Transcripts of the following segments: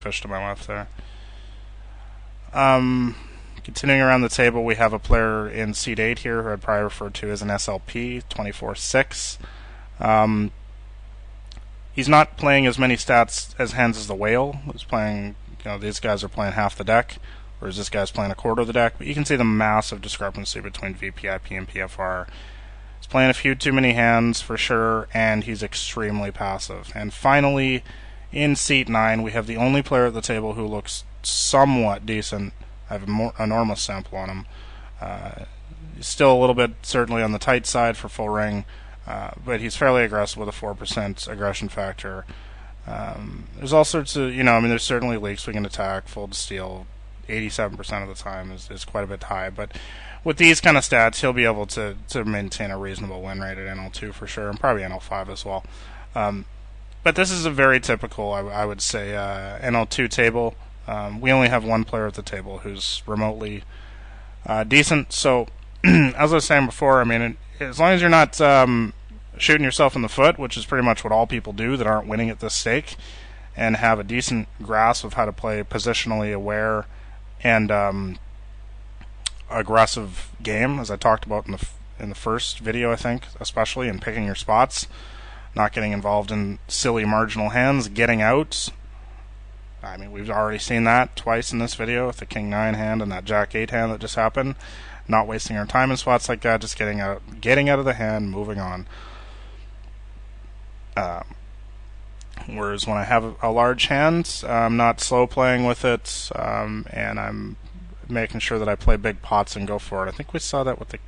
fish to my left there. Continuing around the table, we have a player in seat 8 here who I'd probably refer to as an SLP, 24-6. He's not playing as many stats as hands as the whale. He's playing, these guys are playing half the deck, whereas this guy's playing a quarter of the deck. But you can see the massive discrepancy between VPIP and PFR. He's playing a few too many hands for sure, and he's extremely passive. And finally, in seat 9, we have the only player at the table who looks somewhat decent. I have an enormous sample on him. He's still a little bit certainly on the tight side for full ring, but he's fairly aggressive with a 4% aggression factor. There's all sorts of, there's certainly leaks we can attack. Full to steal 87% of the time is quite a bit high, but with these kind of stats, he'll be able to maintain a reasonable win rate at NL2 for sure, and probably NL5 as well. But this is a very typical, I would say, NL2 table. We only have one player at the table who's remotely decent. So, as I was saying before, as long as you're not shooting yourself in the foot, which is pretty much what all people do that aren't winning at this stake, and have a decent grasp of how to play positionally aware and aggressive game, as I talked about in the first video, I think, especially in picking your spots, not getting involved in silly marginal hands, getting out. We've already seen that twice in this video with the King 9 hand and that Jack 8 hand that just happened. Not wasting our time in spots like that, just getting out of the hand, moving on. Whereas when I have a large hand, I'm not slow playing with it, and I'm making sure that I play big pots and go for it. I think we saw that with the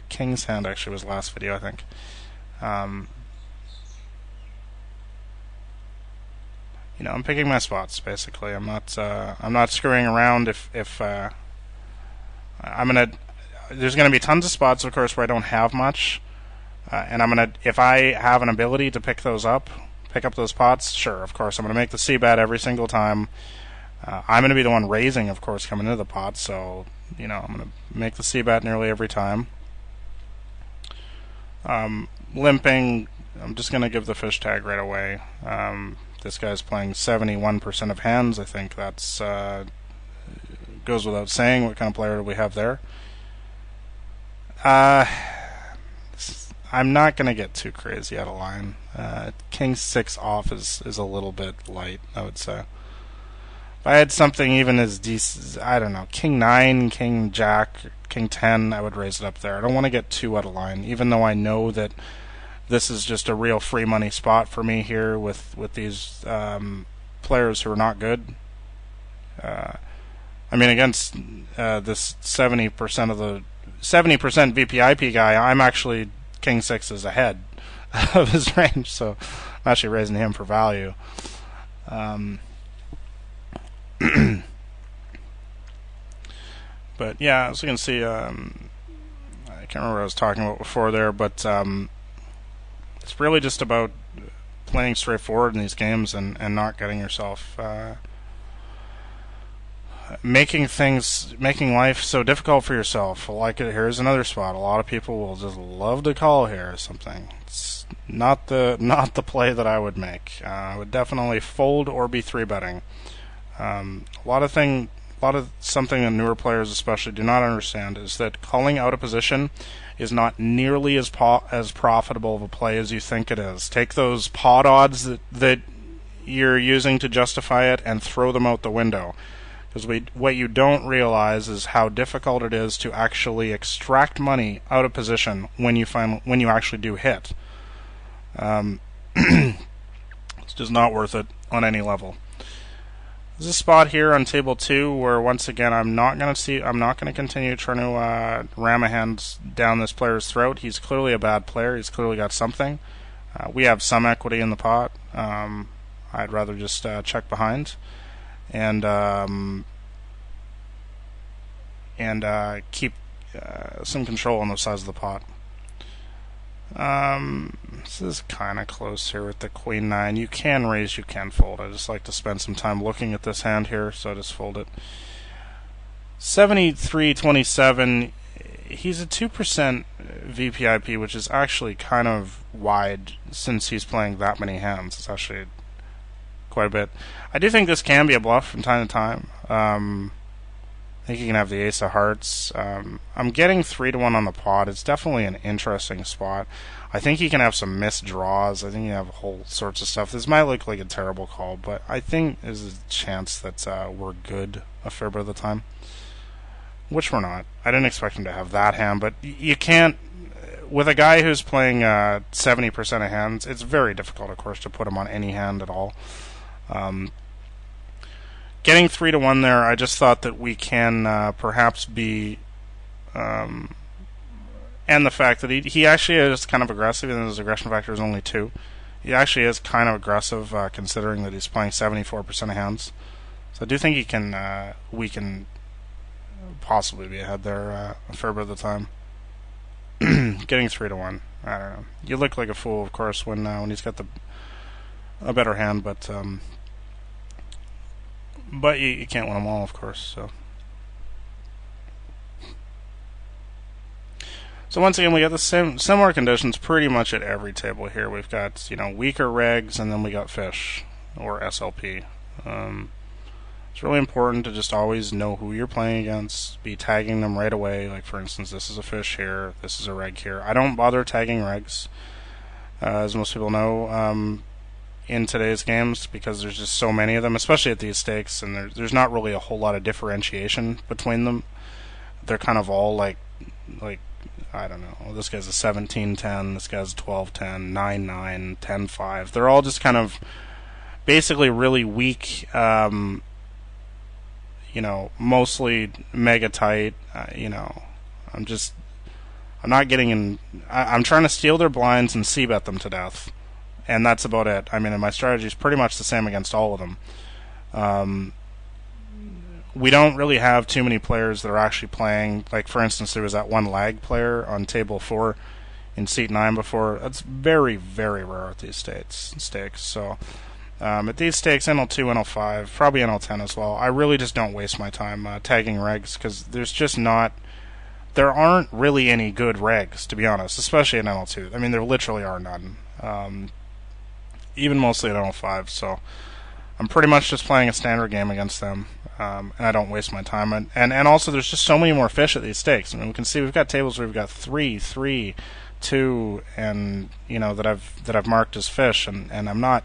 King's hand, actually, was last video, I think. I'm picking my spots basically. I'm not screwing around. There's gonna be tons of spots, of course, where I don't have much, and if I have an ability to pick up those pots, sure, of course, I'm gonna make the C-bet every single time. I'm gonna be the one raising, of course, coming into the pot, so I'm gonna make the C-bet nearly every time. Limping, I'm just gonna give the fish tag right away. This guy's playing 71% of hands. I think that's goes without saying what kind of player do we have there. I'm not going to get too crazy out of line. King 6 off is a little bit light, I would say. If I had something even as decent, I don't know, King 9, King Jack, King 10, I would raise it up there. I don't want to get too out of line, even though I know that this is just a real free money spot for me here with these players who are not good. Against this 70% of the 70% VPIP guy, I'm actually King 6 is ahead of his range, so I'm actually raising him for value. But yeah, as you can see, I can't remember what I was talking about before there, but it's really just about playing straightforward in these games and not getting yourself making life so difficult for yourself. Like, here's another spot. A lot of people will just love to call here or something. It's not the play that I would make. I would definitely fold or be 3-betting. A lot of something that newer players especially do not understand is that calling out a position is not nearly as profitable of a play as you think it is. Take those pot odds that you're using to justify it and throw them out the window. Because what you don't realize is how difficult it is to actually extract money out of position when you actually do hit. It's just not worth it on any level. There's a spot here on table 2 where once again I'm not going to continue trying to ram a hand down this player's throat. He's clearly a bad player. He's clearly got something. We have some equity in the pot. I'd rather just check behind and keep some control on the size of the pot. This is kind of close here with the Queen 9. You can raise, you can fold. I just like to spend some time looking at this hand here, so I just fold it. 73-27. He's a 2% VPIP, which is actually kind of wide since he's playing that many hands. It's actually quite a bit. I do think this can be a bluff from time to time. I think you can have the ace of hearts. I'm getting 3-1 on the pot. It's definitely an interesting spot. I think you can have some missed draws. I think you have whole sorts of stuff. This might look like a terrible call, but I think there's a chance that we're good a fair bit of the time, which we're not. I didn't expect him to have that hand, but you can't. With a guy who's playing 70% of hands, it's very difficult, of course, to put him on any hand at all. Getting 3-1 there, I just thought that we can perhaps be, and the fact that he actually is kind of aggressive, and his aggression factor is only 2. He actually is kind of aggressive, considering that he's playing 74% of hands. So I do think we can possibly be ahead there a fair bit of the time. Getting 3-1, I don't know. You look like a fool, of course, when he's got a better hand, but you can't win them all, of course. So once again, we got the similar conditions pretty much at every table here. We've got weaker regs, and then we got fish or SLP. It's really important to just always know who you're playing against. Be tagging them right away. Like for instance, this is a fish here. This is a reg here. I don't bother tagging regs, as most people know. In today's games, because there's just so many of them, especially at these stakes, and there's not really a whole lot of differentiation between them. They're kind of all like I don't know, this guy's a 17-10, this guy's a 12-10, 9-9, 10-5. They're all just kind of basically really weak, mostly mega tight. I'm not getting in. I'm trying to steal their blinds and c-bet them to death. And that's about it. I mean, and my strategy is pretty much the same against all of them. We don't really have too many players that are actually playing. Like, for instance, there was that one lag player on table 4 in seat 9 before. That's very, very rare at these stakes. So, at these stakes, NL2, NL5, probably NL10 as well, I really just don't waste my time tagging regs, because there aren't really any good regs, to be honest, especially in NL2. I mean, there literally are none. Even mostly at NL5, so I'm pretty much just playing a standard game against them, and I don't waste my time. And also, there's just so many more fish at these stakes. I mean, we can see we've got tables where we've got 3, 3, 2, and that I've marked as fish, and I'm not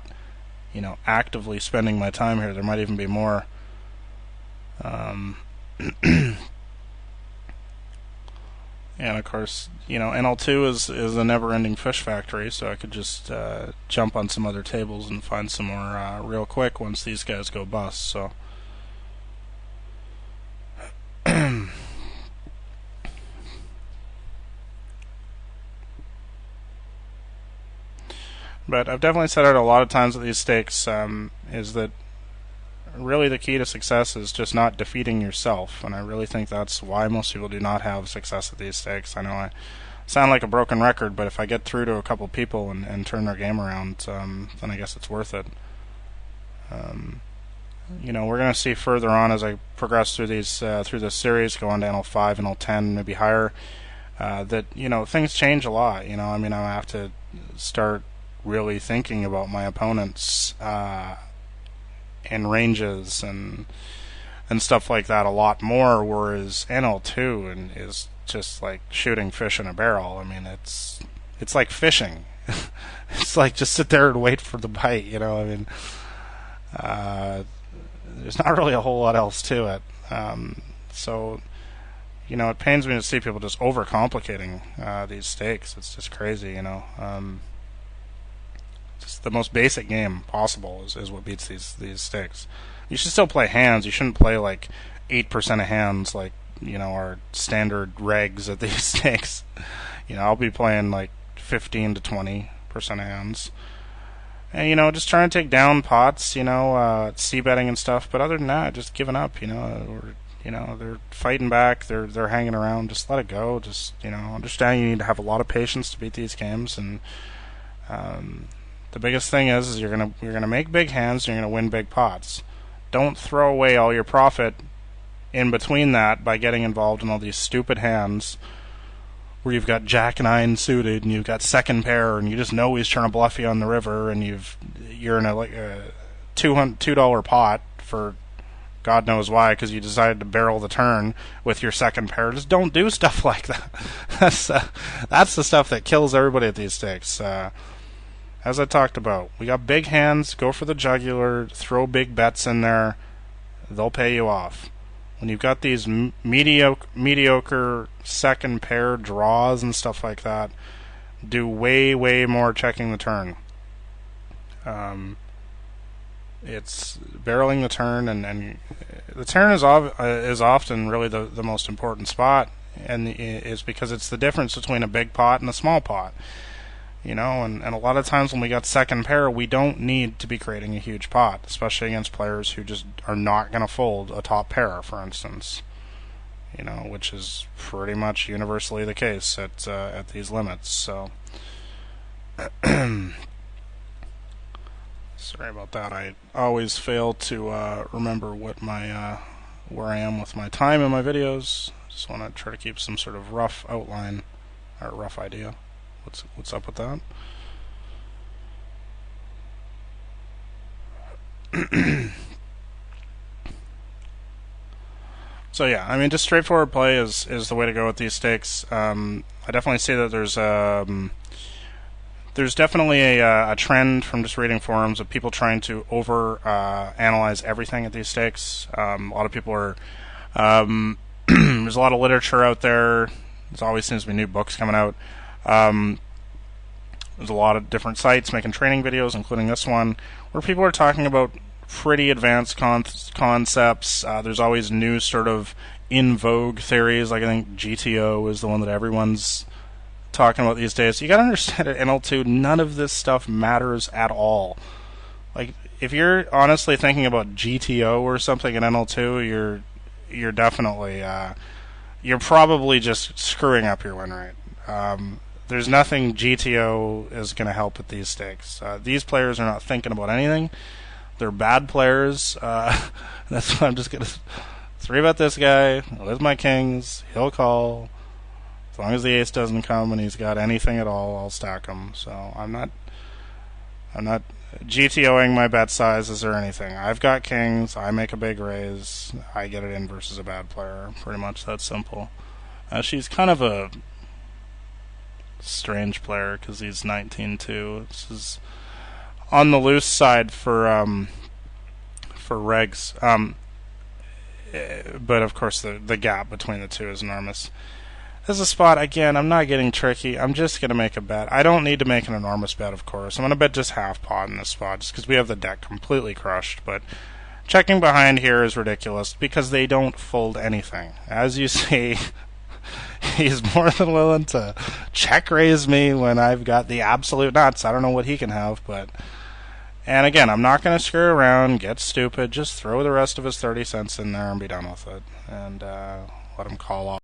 actively spending my time here. There might even be more. And of course, NL2 is a never-ending fish factory, so I could just jump on some other tables and find some more real quick once these guys go bust. So, but I've definitely said it a lot of times at these stakes, is that really the key to success is just not defeating yourself, and I really think that's why most people do not have success at these stakes. I know I sound like a broken record, but if I get through to a couple people and turn their game around, then I guess it's worth it. We're going to see further on as I progress through this series, go on to NL5, NL10, maybe higher, that things change a lot. I mean, I have to start really thinking about my opponents and ranges and stuff like that a lot more, whereas NL2 is just like shooting fish in a barrel. I mean, it's like fishing. It's like just sit there and wait for the bite, I mean, there's not really a whole lot else to it. So, it pains me to see people just overcomplicating these stakes. It's just crazy, Just the most basic game possible is what beats these stakes. You should still play hands. You shouldn't play like 8% of hands like our standard regs at these stakes. I'll be playing like 15 to 20% of hands, and just trying to take down pots. C-betting and stuff. But other than that, just giving up. Or they're fighting back. They're hanging around. Just let it go. Just understand you need to have a lot of patience to beat these games, and the biggest thing is you're gonna make big hands and you're gonna win big pots. Don't throw away all your profit in between that by getting involved in all these stupid hands where you've got Jack-9 suited and you've got second pair and you just know he's trying to bluff you on the river, and you're in a $2 pot for God knows why, because you decided to barrel the turn with your second pair. Just don't do stuff like that. That's the stuff that kills everybody at these stakes. As I talked about, we got big hands. Go for the jugular. Throw big bets in there. They'll pay you off. When you've got these mediocre second pair draws and stuff like that, do way more checking the turn. It's barreling the turn, and the turn is often really the most important spot, and is because it's the difference between a big pot and a small pot. And a lot of times when we got second pair, we don't need to be creating a huge pot, especially against players who just are not going to fold a top pair, for instance. Which is pretty much universally the case at these limits. So. Sorry about that. I always fail to remember what where I am with my time in my videos. Just want to try to keep some sort of rough outline or rough idea. What's up with that? So yeah, just straightforward play is the way to go with these stakes. I definitely see that there's definitely a trend from just reading forums of people trying to analyze everything at these stakes. A lot of people are there's a lot of literature out there. There always seems to be new books coming out. There's a lot of different sites making training videos, including this one, where people are talking about pretty advanced concepts. There's always new sort of in vogue theories. Like I think GTO is the one that everyone's talking about these days. You gotta understand at NL2, none of this stuff matters at all. Like if you're honestly thinking about GTO or something in NL2, you're definitely you're probably just screwing up your win rate. There's nothing GTO is going to help at these stakes. These players are not thinking about anything. They're bad players. That's why I'm just going to 3-bet this guy with my kings. He'll call. As long as the ace doesn't come and he's got anything at all, I'll stack him. So I'm not GTOing my bet sizes or anything. I've got kings. I make a big raise. I get it in versus a bad player. Pretty much that simple. She's kind of a strange player because he's 19-2. This is on the loose side for regs. But of course the gap between the two is enormous. This is a spot, again, I'm not getting tricky. I'm just going to make a bet. I don't need to make an enormous bet, of course. I'm going to bet just half pot in this spot, just because we have the deck completely crushed. But checking behind here is ridiculous, because they don't fold anything. As you see, he's more than willing to check raise me when I've got the absolute nuts. I don't know what he can have, but... And again, I'm not going to screw around, get stupid, just throw the rest of his 30 cents in there and be done with it. And let him call off.